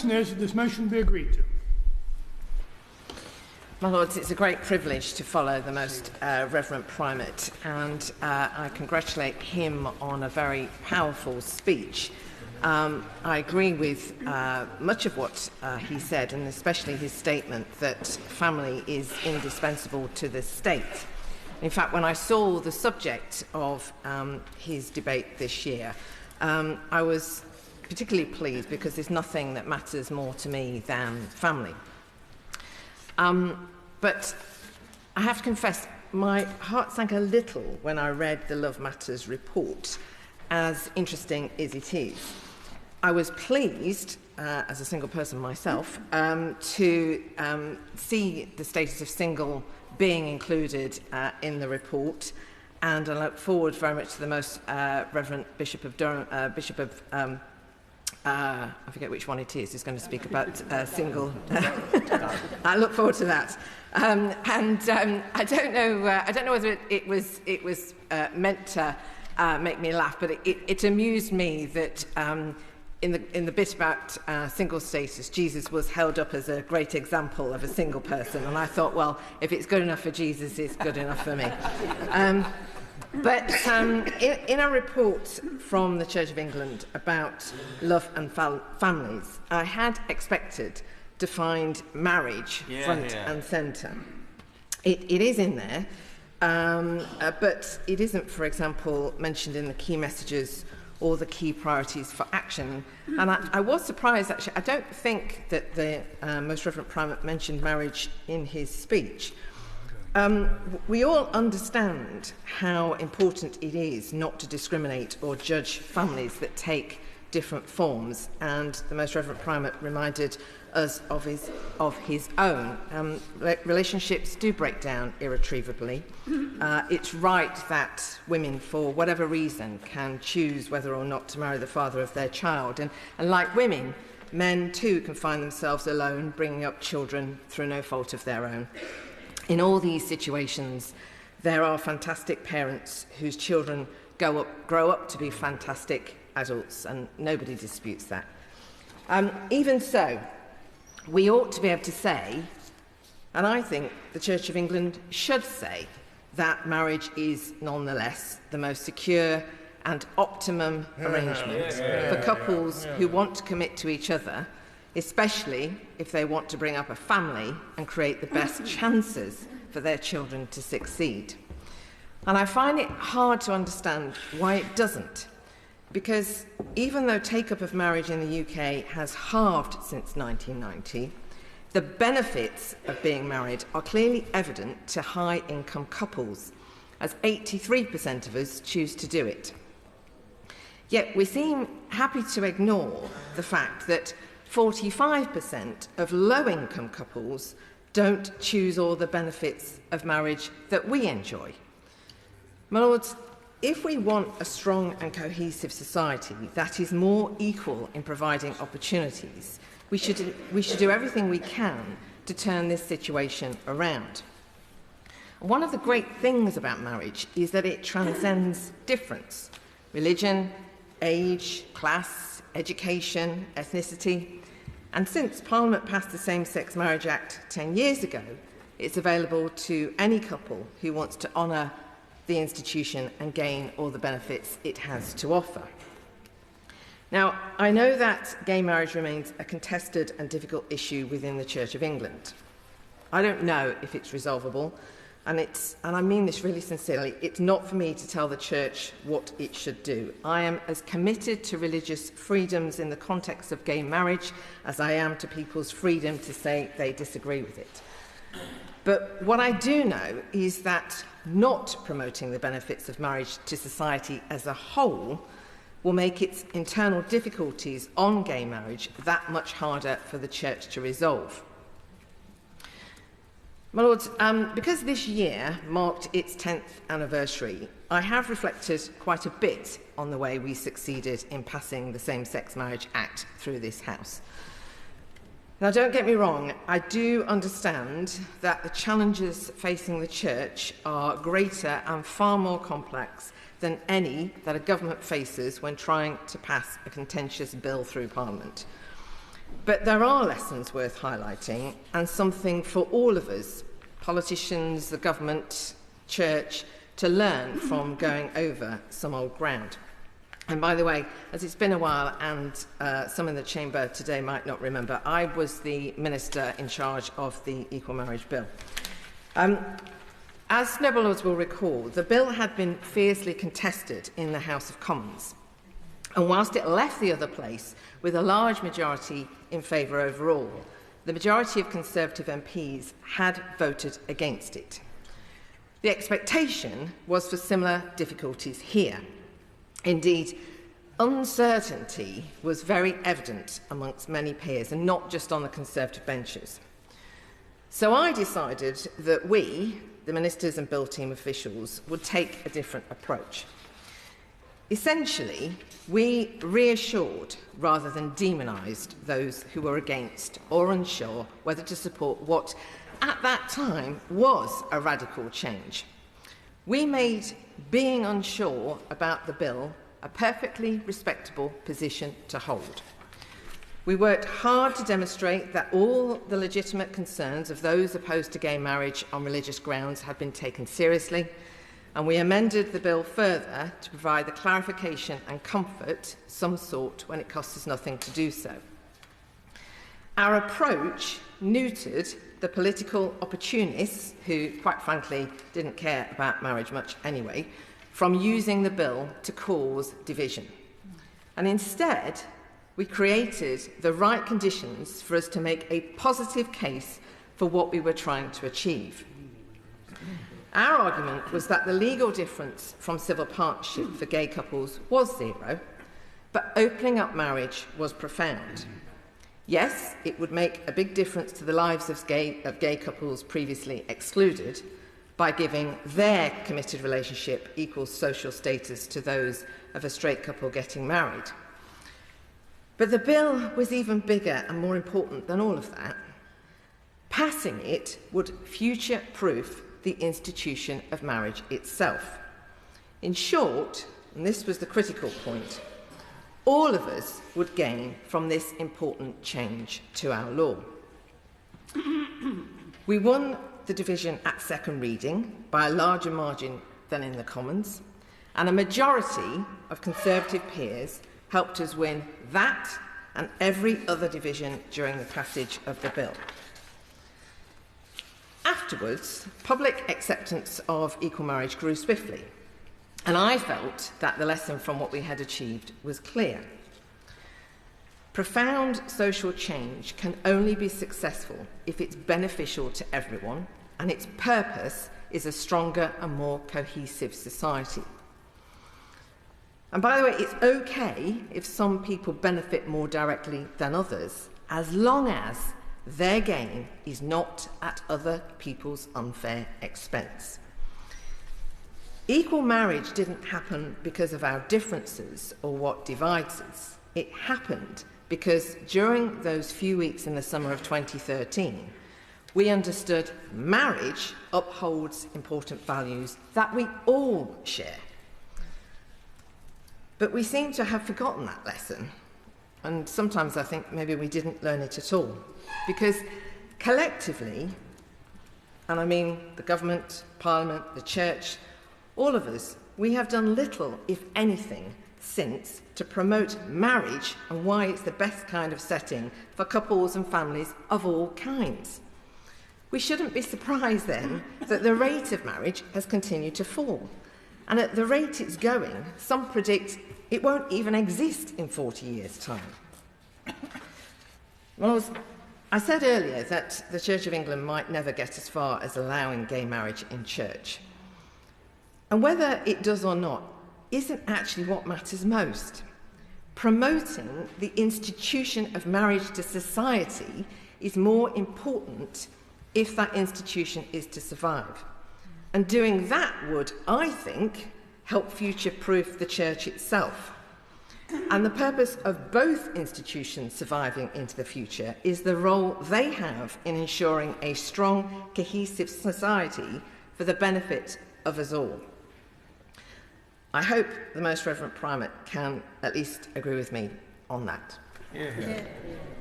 Is that this motion be agreed to? My Lords, it's a great privilege to follow the Most Reverend Primate, and I congratulate him on a very powerful speech. I agree with much of what he said, and especially his statement that family is indispensable to the state. In fact, when I saw the subject of his debate this year, I was particularly pleased because there's nothing that matters more to me than family. But I have to confess, my heart sank a little when I read the Love Matters report, as interesting as it is. I was pleased, as a single person myself, to see the status of single being included in the report, and I look forward very much to the Most Reverend Bishop of Durham, I forget which one it is going to speak about single. I look forward to that. I don't know whether it was meant to make me laugh, but it amused me that in the bit about single status, Jesus was held up as a great example of a single person, and I thought, well, if it's good enough for Jesus, it's good enough for me. But in a report from the Church of England about love and families, I had expected to find marriage front and centre. It is in there, but it isn't, for example, mentioned in the key messages or the key priorities for action. And I was surprised, actually. I don't think that the Most Reverend Primate mentioned marriage in his speech. We all understand how important it is not to discriminate or judge families that take different forms, and the Most Reverend Primate reminded us of his own. Relationships do break down irretrievably. It's right that women, for whatever reason, can choose whether or not to marry the father of their child, and like women, men too can find themselves alone bringing up children through no fault of their own. In all these situations, there are fantastic parents whose children grow up to be fantastic adults, and nobody disputes that. Even so, we ought to be able to say, and I think the Church of England should say, that marriage is nonetheless the most secure and optimum arrangement for couples who want to commit to each other, especially if they want to bring up a family and create the best chances for their children to succeed. And I find it hard to understand why it doesn't, because even though take-up of marriage in the UK has halved since 1990, the benefits of being married are clearly evident to high-income couples, as 83% of us choose to do it. Yet we seem happy to ignore the fact that 45% of low-income couples don't choose all the benefits of marriage that we enjoy. My Lords, if we want a strong and cohesive society that is more equal in providing opportunities, we should do everything we can to turn this situation around. One of the great things about marriage is that it transcends difference: religion, age, class, education, ethnicity. And since Parliament passed the Same-Sex Marriage Act 10 years ago, it's available to any couple who wants to honour the institution and gain all the benefits it has to offer. Now, I know that gay marriage remains a contested and difficult issue within the Church of England. I don't know if it's resolvable, and I mean this really sincerely, it's not for me to tell the Church what it should do. I am as committed to religious freedoms in the context of gay marriage as I am to people's freedom to say they disagree with it. But what I do know is that not promoting the benefits of marriage to society as a whole will make its internal difficulties on gay marriage that much harder for the Church to resolve. My Lords, because this year marked its 10th anniversary, I have reflected quite a bit on the way we succeeded in passing the Same-Sex Marriage Act through this House. Now, don't get me wrong, I do understand that the challenges facing the Church are greater and far more complex than any that a government faces when trying to pass a contentious bill through Parliament. But there are lessons worth highlighting and something for all of us, politicians, the government, church, to learn from going over some old ground. And by the way, as it's been a while and some in the chamber today might not remember, I was the minister in charge of the Equal Marriage Bill. As snowballers will recall, the bill had been fiercely contested in the House of Commons. And whilst it left the other place with a large majority in favour overall, the majority of Conservative MPs had voted against it. The expectation was for similar difficulties here. Indeed, uncertainty was very evident amongst many peers, and not just on the Conservative benches. So I decided that we, the ministers and bill team officials, would take a different approach. Essentially, we reassured rather than demonised those who were against or unsure whether to support what, at that time, was a radical change. We made being unsure about the bill a perfectly respectable position to hold. We worked hard to demonstrate that all the legitimate concerns of those opposed to gay marriage on religious grounds had been taken seriously, and we amended the bill further to provide the clarification and comfort some sought when it cost us nothing to do so. Our approach neutered the political opportunists, who, quite frankly, didn't care about marriage much anyway, from using the bill to cause division. And instead, we created the right conditions for us to make a positive case for what we were trying to achieve. Our argument was that the legal difference from civil partnership for gay couples was zero, but opening up marriage was profound. Yes, it would make a big difference to the lives of gay couples previously excluded by giving their committed relationship equal social status to those of a straight couple getting married. But the bill was even bigger and more important than all of that. Passing it would future-proof the institution of marriage itself. In short, and this was the critical point, all of us would gain from this important change to our law. We won the division at second reading by a larger margin than in the Commons, and a majority of Conservative peers helped us win that and every other division during the passage of the bill. Afterwards, public acceptance of equal marriage grew swiftly, and I felt that the lesson from what we had achieved was clear. Profound social change can only be successful if it's beneficial to everyone and its purpose is a stronger and more cohesive society. And by the way, it's okay if some people benefit more directly than others, as long as their gain is not at other people's unfair expense. Equal marriage didn't happen because of our differences or what divides us. It happened because during those few weeks in the summer of 2013, we understood marriage upholds important values that we all share. But we seem to have forgotten that lesson, and sometimes I think maybe we didn't learn it at all, because collectively, and I mean the government, Parliament, the Church, all of us, we have done little, if anything, since to promote marriage and why it's the best kind of setting for couples and families of all kinds. We shouldn't be surprised then that the rate of marriage has continued to fall. And at the rate it's going, some predict it won't even exist in 40 years' time. Well, I said earlier that the Church of England might never get as far as allowing gay marriage in church. And whether it does or not isn't actually what matters most. Promoting the institution of marriage to society is more important if that institution is to survive. And doing that would, I think, help future-proof the church itself. And the purpose of both institutions surviving into the future is the role they have in ensuring a strong, cohesive society for the benefit of us all. I hope the Most Reverend Primate can at least agree with me on that. Yeah.